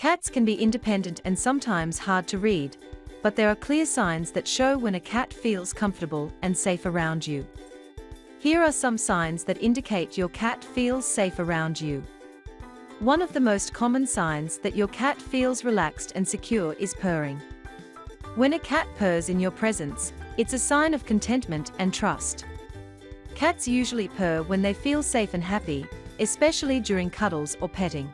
Cats can be independent and sometimes hard to read, but there are clear signs that show when a cat feels comfortable and safe around you. Here are some signs that indicate your cat feels safe around you. One of the most common signs that your cat feels relaxed and secure is purring. When a cat purrs in your presence, it's a sign of contentment and trust. Cats usually purr when they feel safe and happy, especially during cuddles or petting.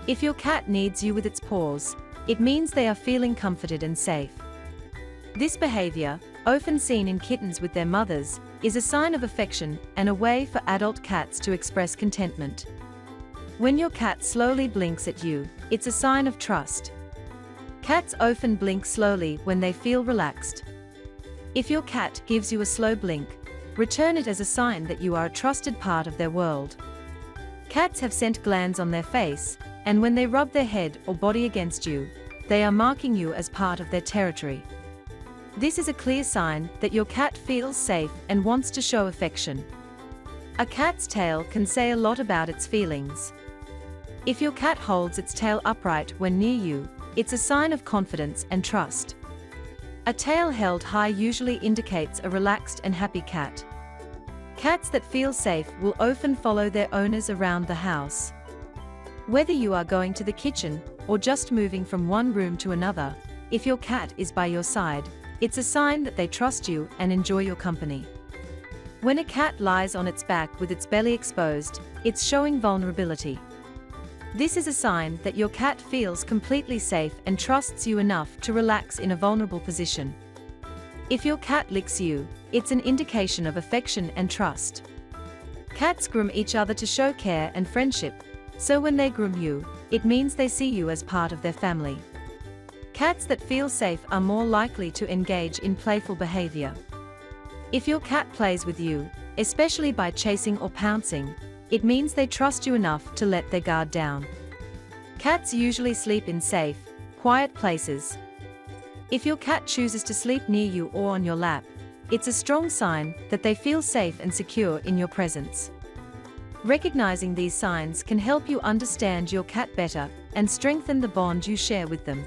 If your cat kneads you with its paws, it means they are feeling comforted and safe. This behavior, often seen in kittens with their mothers, is a sign of affection and a way for adult cats to express contentment. When your cat slowly blinks at you, it's a sign of trust. Cats often blink slowly when they feel relaxed. If your cat gives you a slow blink, return it as a sign that you are a trusted part of their world. Cats have scent glands on their face, and when they rub their head or body against you, they are marking you as part of their territory. This is a clear sign that your cat feels safe and wants to show affection. A cat's tail can say a lot about its feelings. If your cat holds its tail upright when near you, it's a sign of confidence and trust. A tail held high usually indicates a relaxed and happy cat. Cats that feel safe will often follow their owners around the house. Whether you are going to the kitchen or just moving from one room to another, if your cat is by your side, it's a sign that they trust you and enjoy your company. When a cat lies on its back with its belly exposed, it's showing vulnerability. This is a sign that your cat feels completely safe and trusts you enough to relax in a vulnerable position. If your cat licks you, it's an indication of affection and trust. Cats groom each other to show care and friendship, so when they groom you, it means they see you as part of their family. Cats that feel safe are more likely to engage in playful behavior. If your cat plays with you, especially by chasing or pouncing, it means they trust you enough to let their guard down. Cats usually sleep in safe, quiet places. If your cat chooses to sleep near you or on your lap, it's a strong sign that they feel safe and secure in your presence. Recognizing these signs can help you understand your cat better and strengthen the bond you share with them.